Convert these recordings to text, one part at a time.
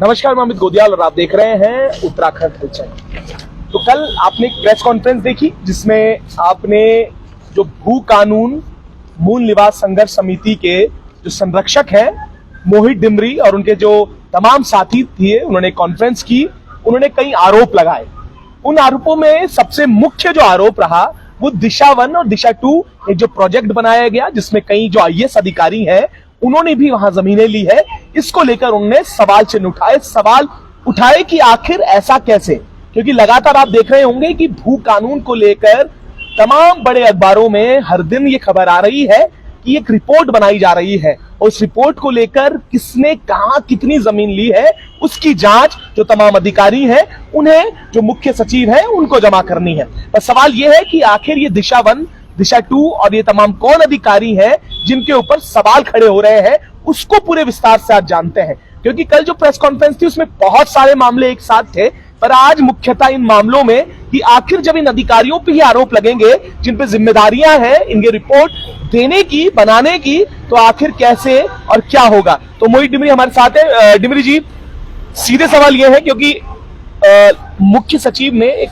नमस्कार, मैं अमित गोदियाल और आप देख रहे हैं उत्तराखंड हलचल। तो कल आपने एक प्रेस कॉन्फ्रेंस देखी जिसमें आपने जो भू कानून मूल निवास संघर्ष समिति के जो संरक्षक हैं मोहित डिमरी और उनके जो तमाम साथी थे, उन्होंने कॉन्फ्रेंस की। उन्होंने कई आरोप लगाए। उन आरोपों में सबसे मुख्य जो आरोप रहा वो दिशा 1 और दिशा 2 एक जो प्रोजेक्ट बनाया गया जिसमें कई जो आईएएस अधिकारी हैं उन्होंने भी वहां जमीनें ली है। इसको लेकर उन्होंने सवाल उठाए कि आखिर ऐसा कैसे, क्योंकि लगातार आप देख रहे होंगे कि भू कानून को लेकर तमाम बड़े अखबारों में हर दिन ये खबर आ रही है कि एक रिपोर्ट बनाई जा रही है और उस रिपोर्ट को लेकर किसने कहां कितनी जमीन ली है उसकी जांच जो तमाम अधिकारी हैं उन्हें जो मुख्य सचिव हैं उनको जमा करनी है। पर सवाल यह है कि आखिर ये दिशा 1 दिशा 2 और ये तमाम कौन अधिकारी हैं जिनके ऊपर सवाल खड़े हो रहे हैं, उसको पूरे विस्तार से आज जानते हैं। क्योंकि कल जो प्रेस कॉन्फ्रेंस थी उसमें बहुत सारे मामले एक साथ थे, पर आज मुख्यतः इन मामलों में कि आखिर जब इन अधिकारियों पे ही आरोप लगेंगे जिन पे जिम्मेदारियां हैं इनके रिपोर्ट देने की बनाने की, तो आखिर कैसे और क्या होगा। तो मोहित डिमरी हमारे साथ है। डिमरी जी, सीधे सवाल यह है क्योंकि मुख्य सचिव ने एक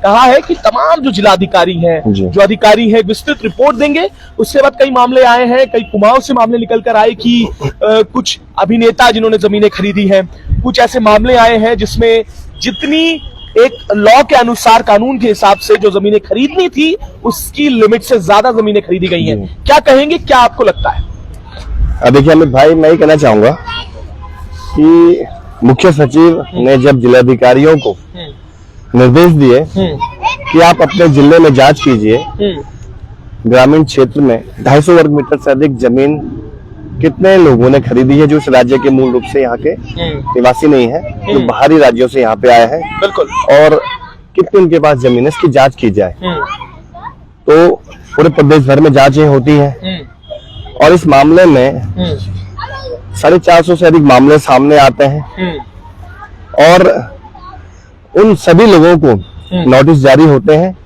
कहा है कि तमाम जो जिलाधिकारी हैं जो अधिकारी हैं विस्तृत रिपोर्ट देंगे। उसके बाद कई मामले आए हैं, कई कुमाऊं से मामले निकल कर आए कि कुछ अभिनेता जिन्होंने जमीनें खरीदी हैं, कुछ ऐसे मामले आए हैं जिसमें जितनी एक लॉ के अनुसार कानून के हिसाब से जो जमीनें खरीदनी थी उसकी लिमिट से ज्यादा जमीनें खरीदी गई हैं। क्या कहेंगे, क्या आपको लगता है? देखिए अमित भाई, मैं ये कहना चाहूंगा कि मुख्य सचिव ने जब जिलाधिकारियों को निर्देश दिए कि आप अपने जिले में जांच कीजिए ग्रामीण क्षेत्र में 250 वर्ग मीटर से अधिक जमीन कितने लोगों ने खरीदी है जो इस राज्य के मूल रूप से यहाँ के निवासी नहीं है, जो बाहरी राज्यों से यहाँ पे आए हैं, बिल्कुल, और कितनी उनके पास जमीन है, इसकी जांच की जाए। तो पूरे प्रदेश भर में जांचें होती हैं और इस मामले में 450 से अधिक मामले सामने आते हैं और उन सभी लोगों को नोटिस जारी होते हैं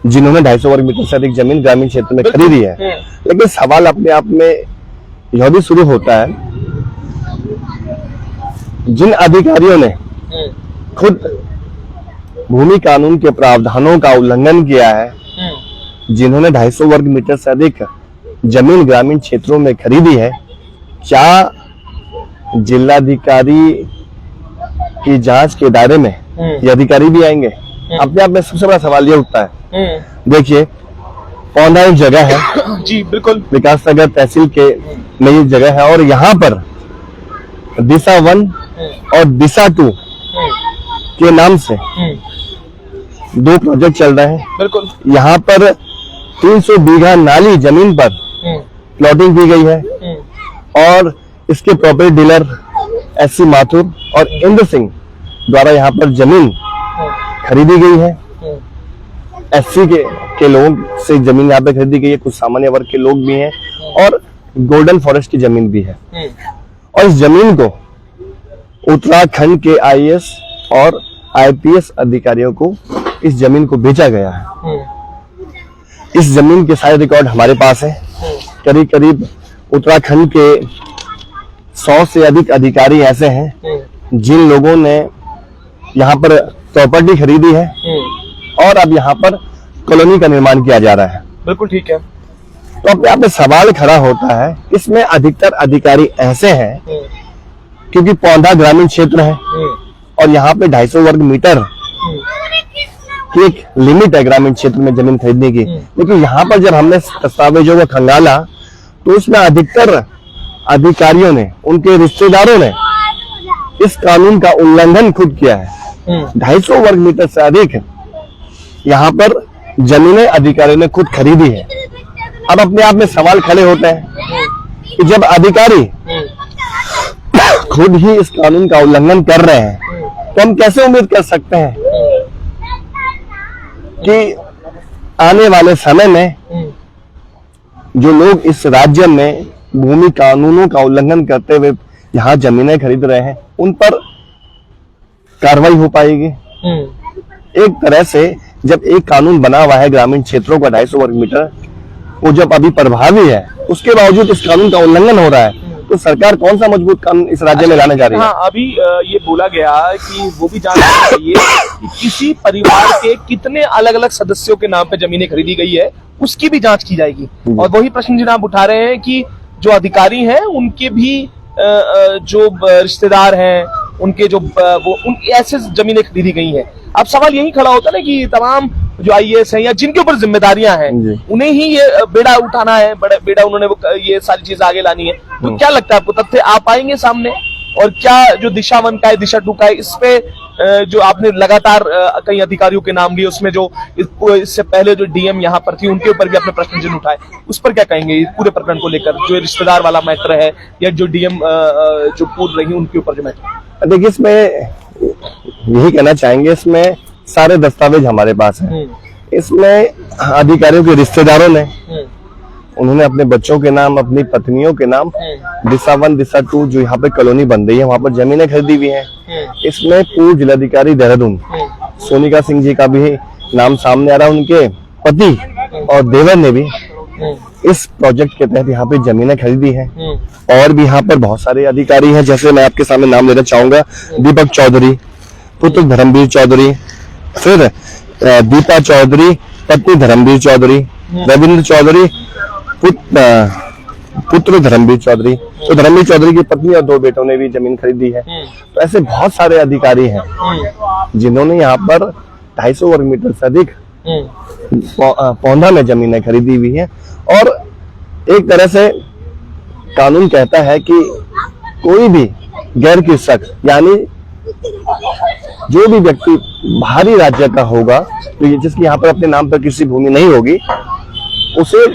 जिन्होंने 250 वर्ग मीटर से अधिक जमीन ग्रामीण क्षेत्र में खरीदी है। लेकिन सवाल अपने आप में यह भी शुरू होता है, जिन अधिकारियों ने खुद भूमि कानून के प्रावधानों का उल्लंघन किया है, जिन्होंने 250 वर्ग मीटर से अधिक जमीन ग्रामीण क्षेत्रों में खरीदी है, क्या जिलाधिकारी की जांच के दायरे में ये अधिकारी भी आएंगे? अपने आप में सबसे बड़ा सवाल ये उठता है। देखिए, पौंधा एक जगह है जी, बिल्कुल, विकास नगर तहसील के में ये जगह है और यहाँ पर दिशा 1 और दिशा 2 के नाम से 2 प्रोजेक्ट चल रहे हैं। बिल्कुल, यहाँ पर 300 बीघा नाली जमीन पर प्लॉटिंग की गई है और इसके प्रॉपर्टी डीलर एससी माथुर और इंद्र सिंह द्वारा यहाँ पर जमीन खरीदी गई है। एससी के लोगों से जमीन यहाँ पे खरीदी गई है, कुछ सामान्य वर्ग के लोग भी हैं और गोल्डन फॉरेस्ट की जमीन भी है। और इस जमीन को उत्तराखंड के आईएएस और आईपीएस अधिकारियों को इस जमीन को बेचा गया है। इस जमीन के सारे रिकॉर्ड हमारे पास है। करीब करीब उत्तराखंड के 100 से अधिक अधिकारी ऐसे हैं जिन लोगों ने यहाँ पर प्रॉपर्टी खरीदी है और अब यहाँ पर कॉलोनी का निर्माण किया जा रहा है। बिल्कुल ठीक है। तो अपने आप में सवाल खड़ा होता है, इसमें अधिकतर अधिकारी ऐसे हैं क्योंकि पौंधा ग्रामीण क्षेत्र है और यहाँ पे 250 वर्ग मीटर की एक लिमिट है ग्रामीण क्षेत्र में जमीन खरीदने की। लेकिन यहाँ पर जब हमने दस्तावेजों को खंगाला तो उसमें अधिकतर अधिकारियों ने, उनके रिश्तेदारों ने इस कानून का उल्लंघन खुद किया है। 250 वर्ग मीटर से अधिक यहाँ पर जमीनें अधिकारियों ने खुद खरीदी है। अब अपने आप में सवाल खड़े होते हैं कि जब अधिकारी खुद ही इस कानून का उल्लंघन कर रहे हैं तो हम कैसे उम्मीद कर सकते हैं कि आने वाले समय में जो लोग इस राज्य में भूमि कानूनों का उल्लंघन करते हुए यहाँ जमीनें खरीद रहे हैं उन पर कार्रवाई हो पाएगी। एक तरह से जब एक कानून बना हुआ है ग्रामीण क्षेत्रों का 250 वर्ग मीटर, वो जब अभी प्रभावी है उसके बावजूद इस कानून का उल्लंघन हो रहा है तो सरकार कौन सा मजबूत कानून इस राज्य में लाने जा रही है? हाँ, अभी ये बोला गया कि वो भी जानना चाहिए कि किसी परिवार के कितने अलग अलग सदस्यों के नाम पे जमीनें खरीदी गई है, उसकी भी जांच की जाएगी। और वही प्रश्न जिन्हें आप उठा रहे हैं कि जो अधिकारी हैं उनके भी जो रिश्तेदार हैं, उनके जो उन ऐसे जमीनें खरीदी गई हैं। अब सवाल यही खड़ा होता है ना कि तमाम जो आईएएस हैं या जिनके ऊपर जिम्मेदारियां हैं, उन्हें ही ये बेड़ा उठाना है, बड़ा बेड़ा उन्होंने ये सारी चीज आगे लानी है। तो क्या लगता है आपको, तथ्य आ पाएंगे सामने? और क्या जो दिशा 1 का है, दिशा 2 का है, इस पे जो आपने लगातार कई अधिकारियों के नाम लिए, उसमें जो इससे पहले जो डीएम यहाँ पर थी उनके ऊपर भी अपने प्रश्न चिन्ह उठाए, उस पर क्या कहेंगे पूरे प्रकरण को लेकर, जो रिश्तेदार वाला मैटर है या जो डीएम जो पूर्व रही उनके ऊपर जो मैटर? देखिए, इसमें यही कहना चाहेंगे, इसमें सारे दस्तावेज हमारे पास हैं। इसमें अधिकारियों के रिश्तेदारों ने, उन्होंने अपने बच्चों के नाम, अपनी पत्नियों के नाम दिशा 1, दिशा 2 जो यहाँ पे कॉलोनी बन रही है वहां पर जमीनें खरीदी हुई हैं। इसमें पूर्व जिलाधिकारी देहरादून सोनिका सिंह जी का भी नाम सामने आ रहा है। उनके पति और देवर ने भी इस प्रोजेक्ट के तहत यहाँ पे जमीनें खरीदी हैं। और भी यहाँ पर बहुत सारे अधिकारी हैं, जैसे मैं आपके सामने नाम लेना चाहूंगा, दीपक चौधरी पुत्र धर्मवीर चौधरी, फिर दीपा चौधरी पत्नी धर्मवीर चौधरी, रविंद्र चौधरी पुत्र धर्मवीर चौधरी। तो धर्मवीर चौधरी की पत्नी और 2 बेटों ने भी जमीन खरीदी है। तो ऐसे बहुत सारे अधिकारी हैं जिन्होंने यहाँ पर 250 वर्ग मीटर से अधिक पौधा में जमीनें खरीदी हुई है। और एक तरह से कानून कहता है कि कोई भी गैर कृषक, यानी जो भी व्यक्ति बाहरी राज्य का होगा, तो जिसकी यहाँ पर अपने नाम पर कृषि भूमि नहीं होगी, उसे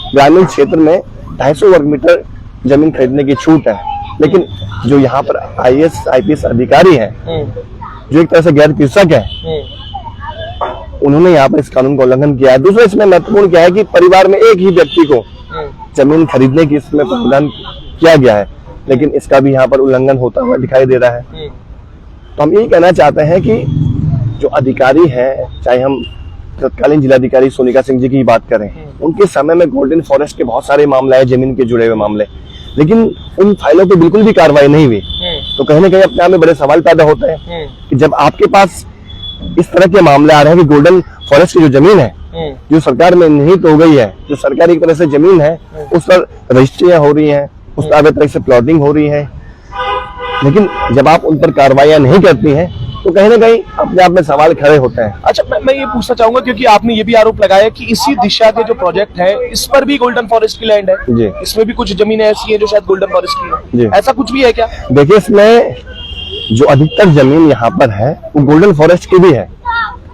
ग्रामीण क्षेत्र में 250 वर्ग मीटर जमीन खरीदने की छूट है। लेकिन जो यहाँ पर आईएएस आईपीएस अधिकारी हैं, जो एक तरह से गैर कृषक है, उन्होंने यहाँ पर इस कानून का उल्लंघन किया है। दूसरा इसमें महत्वपूर्ण क्या है कि परिवार में एक ही व्यक्ति को जमीन खरीदने की इसमें प्रावधान किया गया है, लेकिन इसका भी यहाँ पर उल्लंघन होता हुआ दिखाई दे रहा है। तो हम यही कहना चाहते हैं कि जो अधिकारी हैं, चाहे हम तत्कालीन जिलाधिकारी सोनिका सिंह जी की बात करें, उनके समय में गोल्डन फॉरेस्ट के बहुत सारे मामले हैं, जमीन के जुड़े हुए मामले, लेकिन उन फाइलों पे बिल्कुल भी कार्रवाई नहीं हुई। तो कहीं ना कहीं अपने आप में बड़े सवाल पैदा होते हैं कि जब आपके पास इस तरह के मामले आ रहे हैं कि गोल्डन फॉरेस्ट की जो जमीन है, जो सरकार में निहित हो गई है, जो सरकारी एक तरह से जमीन है, उस पर रजिस्ट्रियां हो रही हैं, उस पर तरह से प्लॉटिंग हो रही है, लेकिन जब आप उन पर कार्रवाई नहीं करती हैं तो कहीं ना कहीं अपने आप में सवाल खड़े होते हैं। अच्छा, मैं ये पूछना चाहूंगा, क्योंकि आपने ये भी आरोप लगाया कि इसी दिशा के जो प्रोजेक्ट है, इस पर भी गोल्डन फॉरेस्ट की लैंड है जी। इसमें भी कुछ जमीनें ऐसी हैं जो शायद गोल्डन फॉरेस्ट की है, ऐसा कुछ भी है क्या? देखिए, इसमें जो अधिकतर जमीन यहाँ पर है वो गोल्डन फॉरेस्ट की भी है।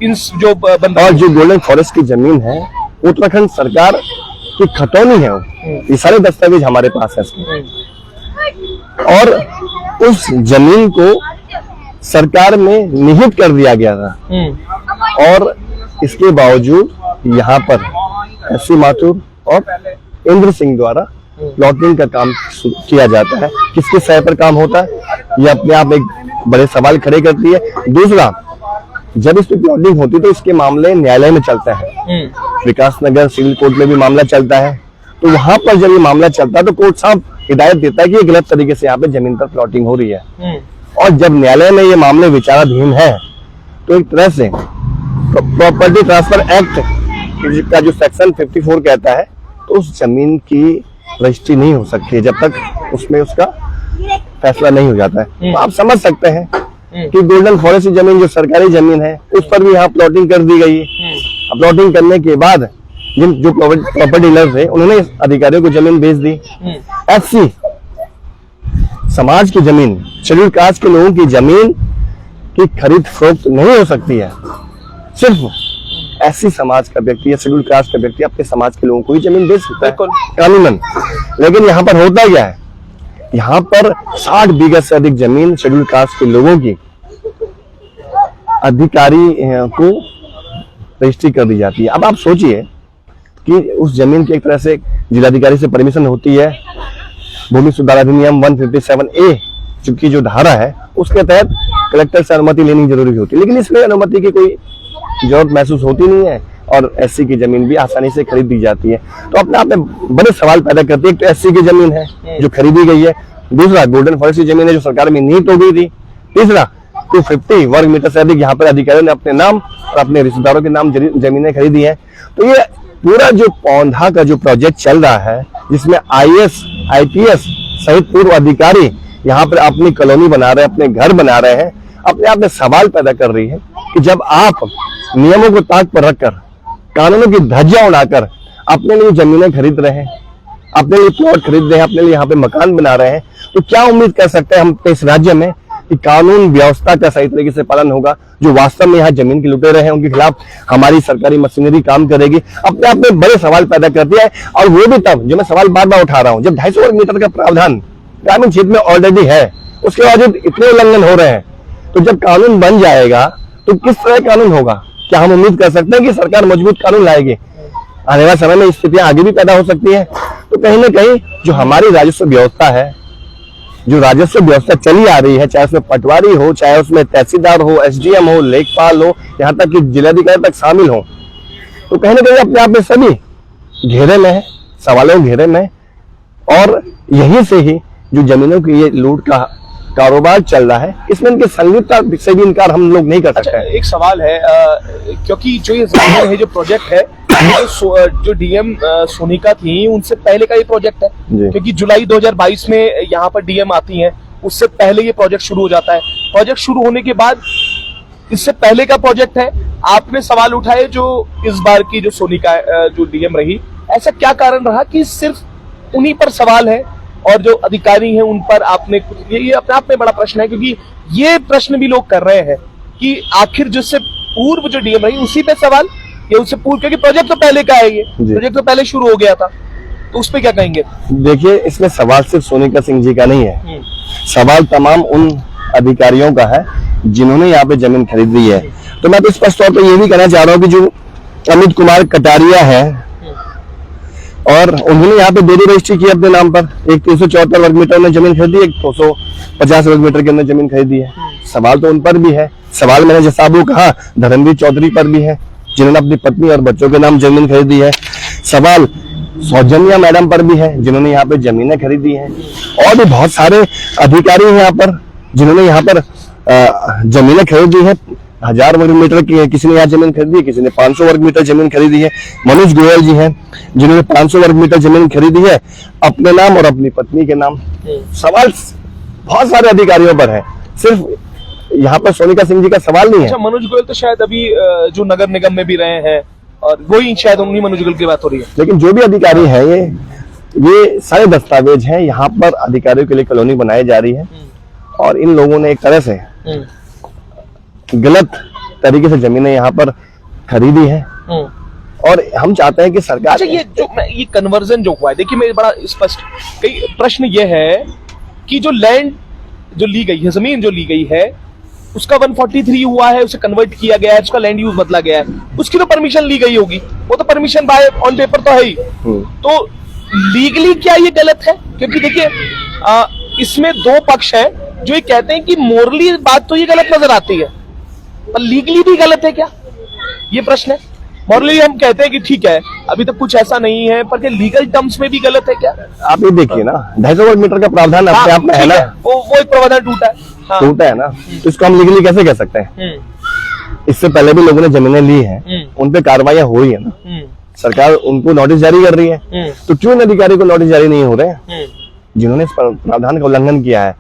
और जो गोल्डन फॉरेस्ट की जमीन है उत्तराखंड सरकार की खतौनी है, ये सारे दस्तावेज हमारे पास है इसके। और उस जमीन को सरकार में निहित कर दिया गया था, और इसके बावजूद यहाँ पर एससी माथुर और इंद्र सिंह द्वारा प्लॉटिंग का काम किया जाता है। किसके सह पर काम होता है, ये अपने आप एक बड़े सवाल खड़े करती है। दूसरा, जब इस पर प्लॉटिंग होती है तो इसके मामले न्यायालय में चलते हैं, विकास नगर सिविल कोर्ट में भी मामला चलता है। तो वहां पर जब ये मामला चलता है तो कोर्ट साहब हिदायत देता है कि ये गलत तरीके से यहाँ पे जमीन पर प्लॉटिंग हो रही है। और जब न्यायालय में ये मामले विचाराधीन है तो एक तरह से प्रॉपर्टी ट्रांसफर एक्ट का जो सेक्शन 54 कहता है, तो उस जमीन की रजिस्ट्री नहीं हो सकती है जब तक उसमें उसका फैसला नहीं हो जाता है। तो आप समझ सकते हैं कि गोल्डन फॉरेस्ट की जमीन जो सरकारी जमीन है उस पर भी यहाँ प्लॉटिंग कर दी गई है। प्लॉटिंग करने के बाद जिन जो प्रॉपर्टी डीलर थे उन्होंने अधिकारियों को जमीन बेच दी। एससी समाज की जमीन, शेड्यूल्ड कास्ट के लोगों की जमीन की खरीद फरोख्त नहीं हो सकती है। सिर्फ एससी समाज का व्यक्ति या शेड्यूल्ड कास्ट का व्यक्ति अपने समाज के लोगों को ही जमीन बेच सकता है कानूनन। लेकिन यहाँ पर होता क्या है, यहाँ पर 60 बीघा से अधिक जमीन शेड्यूल्ड कास्ट के लोगों की अधिकारी को रजिस्ट्री कर दी जाती है। अब आप सोचिए कि उस जमीन की एक तरह से जिलाधिकारी से परमिशन होती है, भूमि सुधार अधिनियम 157A चूंकि जो धारा है उसके तहत कलेक्टर से अनुमति लेनी जरूरी होती है, लेकिन इसमें अनुमति की कोई जरूरत महसूस होती नहीं है और एससी की जमीन भी आसानी से खरीद दी जाती है। तो अपने आप में बड़े सवाल पैदा करती है। एक तो एससी की जमीन है जो खरीदी गई है, दूसरा गोल्डन फॉरेस्ट की जमीन है जो सरकार में नीट हो गई थी। तीसरा 250 वर्ग मीटर से अधिक यहाँ पर अधिकारियों ने अपने नाम और अपने रिश्तेदारों के नाम जमीनें खरीदी हैं। तो ये पूरा जो पौधा का जो प्रोजेक्ट चल रहा है, जिसमें IAS IPS सहित पूर्व अधिकारी यहाँ पर अपनी कॉलोनी बना रहे हैं, अपने घर बना रहे हैं, अपने आप में सवाल पैदा कर रही है कि जब आप नियमों को ताक पर रखकर, कानूनों की धज्जियां उड़ाकर अपने लिए जमीनें खरीद रहे हैं, अपने लिए प्लॉट खरीद रहे हैं, अपने लिए यहाँ पे मकान बना रहे हैं, तो क्या उम्मीद कर सकते हैं हम इस राज्य में कि कानून व्यवस्था का सही तरीके से पालन होगा? जो वास्तव में यहाँ जमीन के लुटेरे हैं उनके खिलाफ हमारी सरकारी मशीनरी काम करेगी? अपने आप में बड़े सवाल पैदा करती है। और वो भी तब, जो मैं सवाल बार बार उठा रहा हूँ, जब 250 वर्ग मीटर का प्रावधान ग्रामीण क्षेत्र में ऑलरेडी है, उसके बावजूद इतने उल्लंघन हो रहे हैं। तो जब कानून बन जाएगा तो किस तरह कानून होगा? क्या हम उम्मीद कर सकते हैं कि सरकार मजबूत कानून लाएगी? आने वाले समय में स्थितियां आगे भी पैदा हो सकती है। तो कहीं ना कहीं जो हमारी राजस्व व्यवस्था है, जो राजस्व व्यवस्था चली आ रही है, चाहे उसमें पटवारी हो, चाहे उसमें तहसीलदार हो, SDM हो, लेखपाल हो, यहाँ तक कि जिलाधिकारी तक शामिल हो, तो कहीं ना कहीं अपने आप में सभी घेरे में है, सवालों के घेरे में। और यहीं से ही जो जमीनों की ये लूट का कारोबार चल रहा है, इसमें इनके संलिप्तता से भी इनकार हम लोग नहीं कर सकते। अच्छा, एक सवाल है, क्योंकि जो ये जमीन है, जो प्रोजेक्ट है, जो DM सोनिका थी, उनसे पहले का ये प्रोजेक्ट है, क्योंकि जुलाई 2022 में यहाँ पर DM आती हैं, उससे पहले ये प्रोजेक्ट शुरू हो जाता है। प्रोजेक्ट शुरू होने के बाद इससे पहले का प्रोजेक्ट है। आपने सवाल उठाए जो इस बार की जो सोनिका जो DM रही, ऐसा क्या कारण रहा कि सिर्फ उन्हीं पर सवाल है और जो अधिकारी हैं उन पर आपने कुछ? ये अपने आप में बड़ा प्रश्न है, क्योंकि ये प्रश्न भी लोग कर रहे हैं कि आखिर जिससे पूर्व जो DM रही उसी पे सवाल, ये उससे पूर्व, क्योंकि प्रोजेक्ट तो पहले का है, ये प्रोजेक्ट तो पहले शुरू हो गया था, तो उस पे क्या कहेंगे? देखिए, इसमें सवाल सिर्फ सोनिका सिंह जी का नहीं है, सवाल तमाम उन अधिकारियों का है जिन्होंने यहाँ पे जमीन खरीदी है। तो मैं तो स्पष्ट तौर पर ये भी कहना चाह रहा हूँ कि जो अमित कुमार कटारिया है, और उन्होंने यहाँ पे डेली रजिस्ट्री की अपने नाम पर, एक 374 वर्ग मीटर में जमीन खरीदी, एक 250 वर्ग मीटर के अंदर जमीन खरीदी है। सवाल तो उन पर भी है। सवाल मैंने जैसा आपको कहा धर्मवीर चौधरी पर भी है, जिन्होंने अपनी पत्नी और बच्चों के नाम जमीन खरीदी है। सवाल सौजन्या मैडम पर भी है, जिन्होंने यहाँ पे जमीनें खरीदी हैं। और भी बहुत सारे अधिकारी हैं यहाँ पर जिन्होंने यहाँ पर जमीनें खरीदी है। 1000 वर्ग मीटर की है, किसी ने यहाँ जमीन खरीदी है, किसी ने 500 वर्ग मीटर जमीन खरीदी है। मनोज गोयल जी हैं जिन्होंने 500 वर्ग मीटर जमीन खरीदी है अपने नाम और अपनी पत्नी के नाम। सवाल बहुत सारे अधिकारियों पर है, सिर्फ यहाँ पर सोनिका सिंह जी का सवाल नहीं है। अच्छा, मनोज गोयल तो शायद अभी जो नगर निगम में भी रहे हैं, और वही शायद उन्हीं मनोज गोयल की बात हो रही है। लेकिन जो भी अधिकारी है, ये सारे दस्तावेज हैं, यहाँ पर अधिकारियों के लिए कॉलोनी बनाई जा रही है, और इन लोगों ने एक तरह से गलत तरीके से जमीनें यहाँ पर खरीदी है। और हम चाहते हैं कि सरकार, अच्छा, ये कन्वर्जन जो हुआ है, देखिए मेरे बड़ा स्पष्ट कई प्रश्न ये है कि जो लैंड जो ली गई है, जमीन जो ली गई है, उसका 143 हुआ है, उसे कन्वर्ट किया गया है, उसका लैंड यूज बदला गया है, उसकी तो परमिशन ली गई होगी, वो तो परमिशन बाय ऑन पेपर तो है ही। तो लीगली क्या ये गलत है? क्योंकि देखिए इसमें दो पक्ष है जो ये कहते हैं कि मोरली बात तो ये गलत नजर आती है, पर लीगली भी गलत है क्या, ये प्रश्न है। मोरली हम कहते हैं कि ठीक है, अभी तक कुछ ऐसा नहीं है, पर लीगल टर्म्स में भी गलत है क्या? आप ये देखिए ना, 250 वर्ग मीटर का प्रावधान अपने आप में है ना, वो एक प्रावधान टूटा है, टूटा है ना, तो इसको हम लीगली कैसे कह सकते हैं? इससे पहले भी लोगों ने जमीनें ली हैं, उन पे कार्रवाई हो रही है ना, सरकार उनको नोटिस जारी कर रही है, तो क्यों इन अधिकारी को नोटिस जारी नहीं हो रहे हैं जिन्होंने इस प्रावधान का उल्लंघन किया है?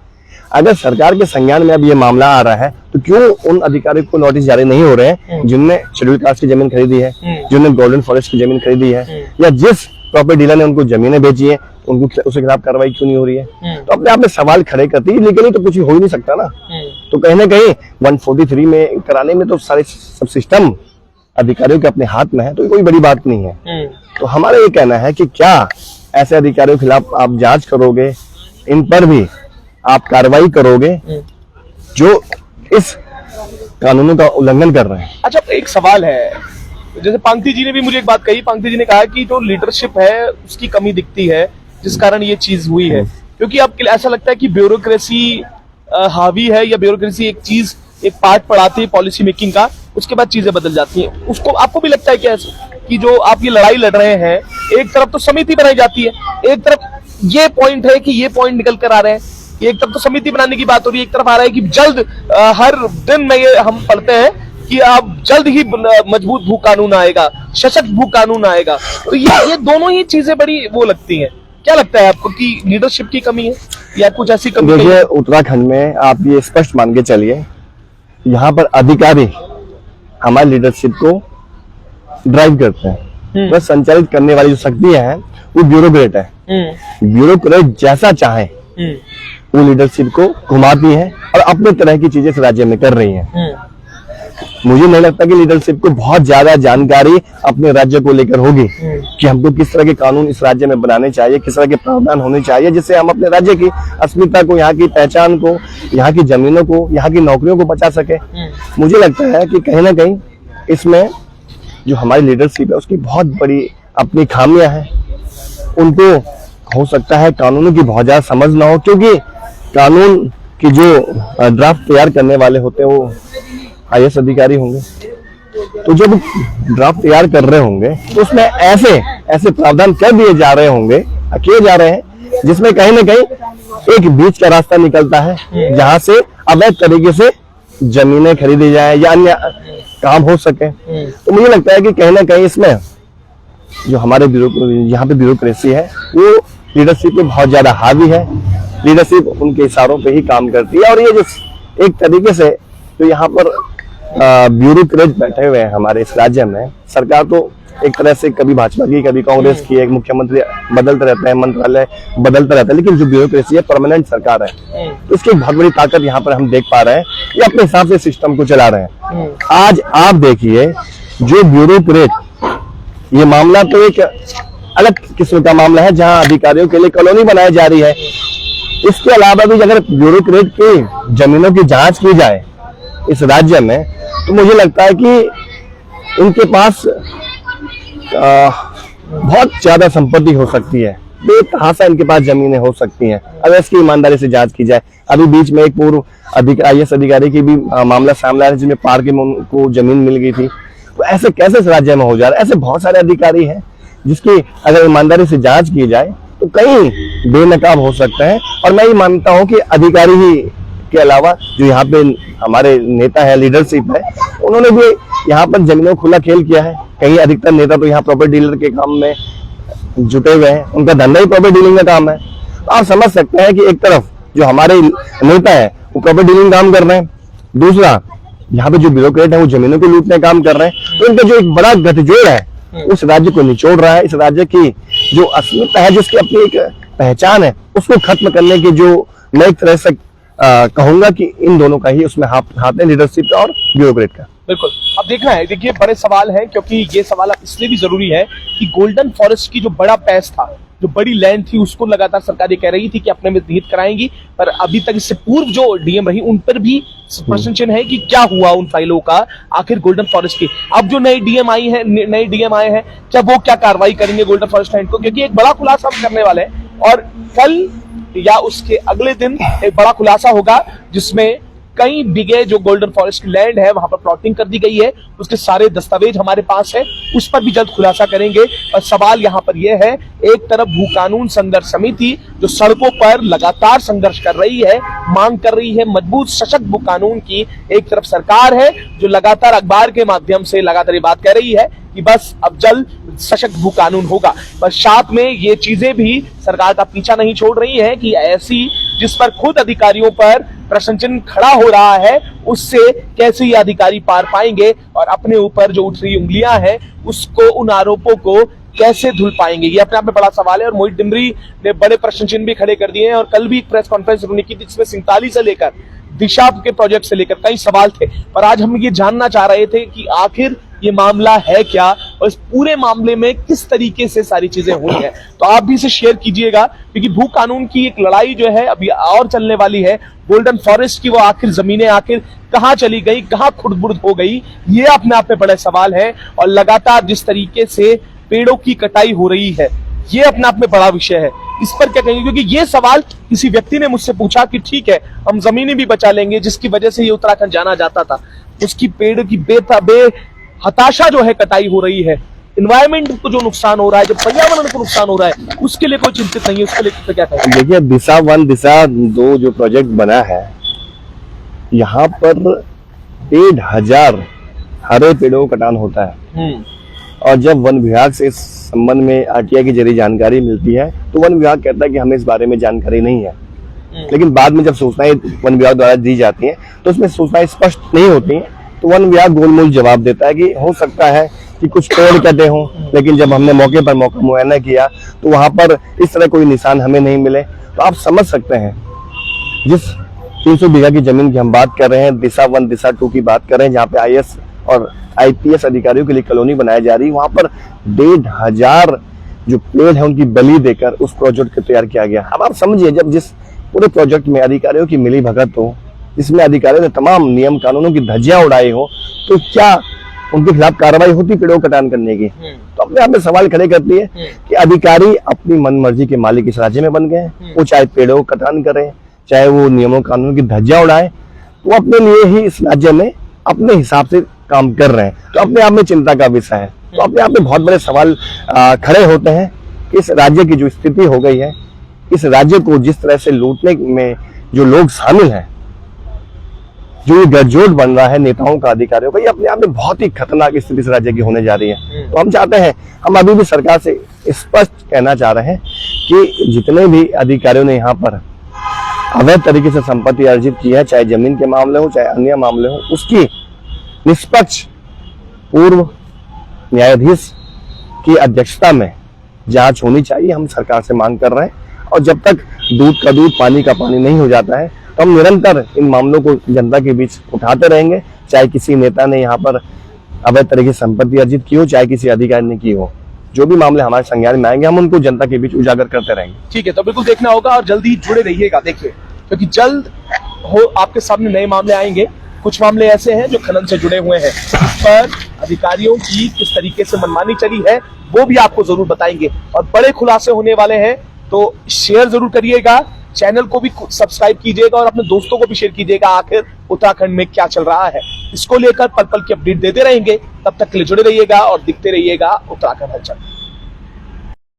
अगर सरकार के संज्ञान में अब ये मामला आ रहा है, तो क्यों उन अधिकारियों को नोटिस जारी नहीं हो रहे हैं जिनने शेड्यूल कास्ट की जमीन खरीदी है, जिन्होंने गोल्डन फॉरेस्ट की जमीन खरीदी है, या जिस प्रॉपर्टी डीलर ने उनको जमीनें बेची है, उनको उसके खिलाफ कार्रवाई क्यों नहीं हो रही है? तो अपने आप में सवाल खड़े करती है। लीगली तो कुछ हो ही नहीं सकता ना, तो कहीं ना कहीं 143 में कराने में तो सारे सब सिस्टम अधिकारियों के अपने हाथ में है, तो कोई बड़ी बात नहीं है। तो हमारा ये कहना है कि क्या ऐसे अधिकारियों के खिलाफ आप जांच करोगे, इन पर भी आप कार्रवाई करोगे जो इस कानूनों का उल्लंघन कर रहे हैं? अच्छा, एक सवाल है, जैसे पांगती जी ने भी मुझे एक बात कही, पांगती जी ने कहा कि जो लीडरशिप है उसकी कमी दिखती है, जिस कारण ये चीज हुई है, क्योंकि अब ऐसा लगता है कि ब्यूरोक्रेसी हावी है, या ब्यूरोक्रेसी एक चीज एक पार्ट पढ़ाती है पॉलिसी मेकिंग का, उसके बाद चीजें बदल जाती हैं। उसको आपको भी लगता है क्या कि जो आप ये लड़ाई लड़ रहे हैं, एक तरफ तो समिति बनाई जाती है, एक तरफ ये पॉइंट है कि ये पॉइंट निकल कर आ रहे हैं, एक तरफ तो समिति बनाने की बात हो रही है, एक तरफ आ रहा है कि जल्द हर दिन में ये हम पढ़ते हैं कि अब जल्द ही मजबूत भू कानून आएगा, सशक्त भू कानून आएगा। तो ये दोनों ही चीजें बड़ी वो लगती हैं। क्या लगता है आपको कि लीडरशिप की कमी है या कुछ ऐसी कमी? देखिए, उत्तराखंड में आप ये स्पष्ट मान के चलिए, यहाँ पर अधिकारी हमारी लीडरशिप को ड्राइव करते हैं, बस संचालित करने वाली जो शक्तियां हैं वो ब्यूरोक्रेट है। ब्यूरोक्रेट जैसा चाहे वो लीडरशिप को घुमाती है और अपने तरह की चीजें इस राज्य में कर रही हैं। मुझे नहीं लगता कि लीडरशिप को बहुत ज्यादा जानकारी अपने राज्य को लेकर होगी कि हमको किस तरह के कानून इस राज्य में बनाने चाहिए, किस तरह के प्रावधान होने चाहिए जिससे हम अपने राज्य की अस्मिता को, यहाँ की पहचान को, यहाँ की जमीनों को, यहाँ की नौकरियों को बचा सके। मुझे लगता है कि कहीं ना कहीं इसमें जो हमारी लीडरशिप है उसकी बहुत बड़ी अपनी खामियां हैं। उनको हो सकता है कानूनों की बहुत ज्यादा समझ ना हो, क्योंकि कानून की जो ड्राफ्ट तैयार करने वाले होते हैं वो IAS अधिकारी होंगे। तो जब ड्राफ्ट तैयार कर रहे होंगे तो उसमें ऐसे प्रावधान कर दिए जा रहे होंगे, किए जा रहे हैं, जिसमें कहीं ना कहीं एक बीच का रास्ता निकलता है जहां से अवैध तरीके से जमीनें खरीदी जाए या अन्य काम हो सके। तो मुझे लगता है कि कहीं ना कहीं इसमें जो हमारे यहाँ पे ब्यूरोक्रेसी है वो लीडरशिप पे बहुत ज्यादा हावी है। लीडरशिप उनके इशारों पे ही काम करती है और ये जो एक तरीके से तो यहाँ पर ब्यूरोक्रेट बैठे हुए हैं हमारे इस राज्य में। सरकार तो एक तरह से कभी भाजपा की कभी कांग्रेस की, एक मुख्यमंत्री बदलते रहते हैं, मंत्रालय बदलता रहता है, लेकिन जो ब्यूरोक्रेसी है परमानेंट सरकार है। तो इसकी बहुत बड़ी ताकत यहाँ पर हम देख पा रहे हैं, ये अपने हिसाब से सिस्टम को चला रहे हैं। आज आप देखिए जो ब्यूरोक्रेट, ये मामला तो एक अलग किस्म का मामला है जहां अधिकारियों के लिए कॉलोनी बनाई जा रही है। इसके अलावा भी अगर ब्यूरोक्रेट की जमीनों की जांच की जाए इस राज्य में तो मुझे लगता है कि इनके पास बहुत ज्यादा संपत्ति हो सकती है, बेतहाशा इनके पास जमीनें हो सकती हैं अगर इसकी ईमानदारी से जांच की जाए। अभी बीच में एक पूर्व IAS अधिकारी की भी मामला सामने आया जिसमें पार्क में उनको जमीन मिल गई थी। तो ऐसे कैसे इस राज्य में हो जा रहा है? ऐसे बहुत सारे अधिकारी हैं जिसकी अगर ईमानदारी से जांच की जाए तो कहीं बेनकाब हो सकते हैं। और मैं ये मानता हूं कि अधिकारी ही के अलावा जो यहाँ पे हमारे नेता है, लीडरशिप है, उन्होंने भी यहाँ पर जमीनों खुला खेल किया है। कहीं अधिकतर नेता तो यहाँ प्रॉपर्टी डीलर के काम में जुटे हुए हैं, उनका धंधा ही प्रॉपर्टी डीलिंग का काम है। तो आप समझ सकते हैं कि एक तरफ जो हमारे नेता है वो प्रॉपर्टी डीलिंग काम कर रहे हैं, दूसरा यहाँ पे जो ब्यूरोक्रेट है वो जमीनों को लूटने काम कर रहे हैं। तो इनका जो एक बड़ा गठजोड़ है उस राज्य को निचोड़ रहा है। इस राज्य की जो अस्मिता है, जिसकी अपनी एक पहचान है, उसको खत्म करने की जो मैं एक तरह से कहूंगा कि इन दोनों का ही उसमें हाथ है, लीडरशिप का और ब्यूरोक्रेट का। बिल्कुल, अब देखना है। देखिए बड़े सवाल हैं, क्योंकि ये सवाल इसलिए भी जरूरी है कि गोल्डन फॉरेस्ट की जो बड़ा पैस था, जो बड़ी लैंड थी, उसको लगातार सरकार ये कह रही थी कि अपने में निहित कराएंगी, पर अभी तक इससे पूर्व जो डीएम रही उन पर भी प्रश्न चिन्ह है कि क्या हुआ उन फाइलों का आखिर गोल्डन फॉरेस्ट की। अब जो नए डीएम आए हैं क्या वो क्या कार्रवाई करेंगे गोल्डन फॉरेस्ट लैंड को, क्योंकि एक बड़ा खुलासा हम करने वाले हैं और कल या उसके अगले दिन एक बड़ा खुलासा होगा जिसमें कई बिगे जो गोल्डन फॉरेस्ट की लैंड है वहां पर प्लॉटिंग कर दी गई है, उसके सारे दस्तावेज हमारे पास है, उस पर भी जल्द खुलासा करेंगे। और सवाल यहां पर यह है, एक तरफ भू कानून संघर्ष समिति जो सड़कों पर लगातार संघर्ष कर रही है, मांग कर रही है मजबूत सशक्त भू कानून की, एक तरफ सरकार है जो लगातार अखबार के माध्यम से लगातार ये बात कह रही है कि बस अब जल्द सशक्त भू कानून होगा। पर साथ में ये चीजें भी सरकार का पीछा नहीं छोड़ रही है कि ऐसी जिस पर खुद अधिकारियों पर प्रश्न चिन्ह खड़ा हो रहा है उससे कैसे ये अधिकारी पार पाएंगे और अपने ऊपर जो उठ रही उंगलियां हैं उसको, उन आरोपों को कैसे धुल पाएंगे, ये अपने आप में बड़ा सवाल है। और मोहित डिमरी ने बड़े प्रश्न चिन्ह भी खड़े कर दिए हैं और कल भी एक प्रेस कॉन्फ्रेंस उन्होंने की थी जिसमें 47 से लेकर दिशा के प्रोजेक्ट से लेकर कई सवाल थे। पर आज हम ये जानना चाह रहे थे कि आखिर ये मामला है क्या और इस पूरे मामले में किस तरीके से सारी चीजें हुई हैं। तो आप भी इसे शेयर कीजिएगा, क्योंकि भू कानून की एक लड़ाई जो है अभी और चलने वाली है। गोल्डन फॉरेस्ट की वो आखिर जमीनें आखिर कहां चली गई, कहां खुर्द-बुर्द हो गई, ये अपने आप में बड़े सवाल है। और लगातार जिस तरीके से पेड़ों की कटाई हो रही है ये अपने आप में बड़ा विषय है, इस पर क्या कहेंगे? क्योंकि ये सवाल किसी व्यक्ति ने मुझसे पूछा कि ठीक है हम जमीनें भी बचा लेंगे जिसकी वजह से ये उत्तराखंड जाना जाता था, उसकी पेड़ की हताशा जो है कटाई हो रही है, इन्वायरमेंट को जो नुकसान हो रहा है, जो पर्यावरण को नुकसान हो रहा है, उसके लिए कोई चिंतित नहीं है, उसके लिए तो क्या कहें? देखिए, दिशा 1 दिशा 2 जो प्रोजेक्ट बना है, यहाँ पर 1,500 हरे पेड़ों का कटान होता है। और जब वन विभाग से इस संबंध में आरटीआई के जरिए जानकारी मिलती है तो वन विभाग कहता है कि हमें इस बारे में जानकारी नहीं है। लेकिन बाद में जब सूचनाएं वन विभाग द्वारा दी जाती हैं तो उसमें सूचनाएं स्पष्ट नहीं होती हैं, तो वन विभाग गोलमोल जवाब देता है कि हो सकता है कि कुछ पेड़ कटे हों, लेकिन जब हमने मौके पर मौका मुआयना किया तो वहां पर इस तरह कोई निशान हमें नहीं मिले। तो आप समझ सकते हैं, जिस 300 बीघा की जमीन की हम बात कर रहे हैं, दिशा 1 दिशा 2 की बात कर रहे हैं, जहाँ पे आईएएस और आईपीएस अधिकारियों के लिए कॉलोनी बनाई जा रही है, वहां पर 1,500 जो पेड़ है उनकी बलि देकर उस प्रोजेक्ट को तैयार किया गया। अब आप समझिए, जब जिस पूरे प्रोजेक्ट में अधिकारियों की मिली भगत हो, जिसमें अधिकारियों ने तमाम नियम कानूनों की धज्जियां उड़ाई हो, तो क्या उनके खिलाफ कार्रवाई होती पेड़ों को कटान करने की? तो अपने आप में सवाल खड़े करती है कि अधिकारी अपनी मनमर्जी के मालिक इस राज्य में बन गए हैं। वो चाहे पेड़ों को कटान करें, चाहे वो नियमों कानूनों की धज्जियां उड़ाए, तो अपने लिए ही इस राज्य में अपने हिसाब से काम कर रहे हैं। तो अपने आप में चिंता का विषय है। तो अपने आप में बहुत बड़े सवाल खड़े होते हैं कि इस राज्य की जो स्थिति हो गई है, इस राज्य को जिस तरह से लूटने में जो लोग शामिल हैं, जो ये गठजोड़ बन रहा है नेताओं का, अधिकारियों का, ये अपने आप में बहुत ही खतरनाक स्थिति इस राज्य की होने जा रही है। तो हम चाहते हैं, हम अभी भी सरकार से स्पष्ट कहना चाह रहे हैं कि जितने भी अधिकारियों ने यहाँ पर अवैध तरीके से संपत्ति अर्जित की है, चाहे जमीन के मामले हो चाहे अन्य मामले हो, उसकी निष्पक्ष पूर्व न्यायाधीश की अध्यक्षता में जांच होनी चाहिए। हम सरकार से मांग कर रहे हैं, और जब तक दूध का दूध पानी का पानी नहीं हो जाता है तो हम निरंतर इन मामलों को जनता के बीच उठाते रहेंगे, चाहे किसी नेता ने यहाँ पर अवैध तरीके से संपत्ति अर्जित की हो, चाहे किसी अधिकारी ने की हो। जो भी मामले हमारे संज्ञान में आएंगे, हम उनको जनता के बीच उजागर करते रहेंगे। ठीक है, तो बिल्कुल देखना होगा और जल्दी जुड़े रहिएगा, देखिए, क्योंकि जल्द हो आपके सामने नए मामले आएंगे। कुछ मामले ऐसे हैं जो खनन से जुड़े हुए हैं, इस पर अधिकारियों की किस तरीके से मनमानी चली है वो भी आपको जरूर बताएंगे, और बड़े खुलासे होने वाले हैं। तो शेयर जरूर करिएगा, चैनल को भी सब्सक्राइब कीजिएगा और अपने दोस्तों को भी शेयर कीजिएगा। आखिर उत्तराखंड में क्या चल रहा है, इसको लेकर पल पल की अपडेट देते रहेंगे। तब तक के लिए जुड़े रहिएगा और दिखते रहिएगा उत्तराखंड हलचल।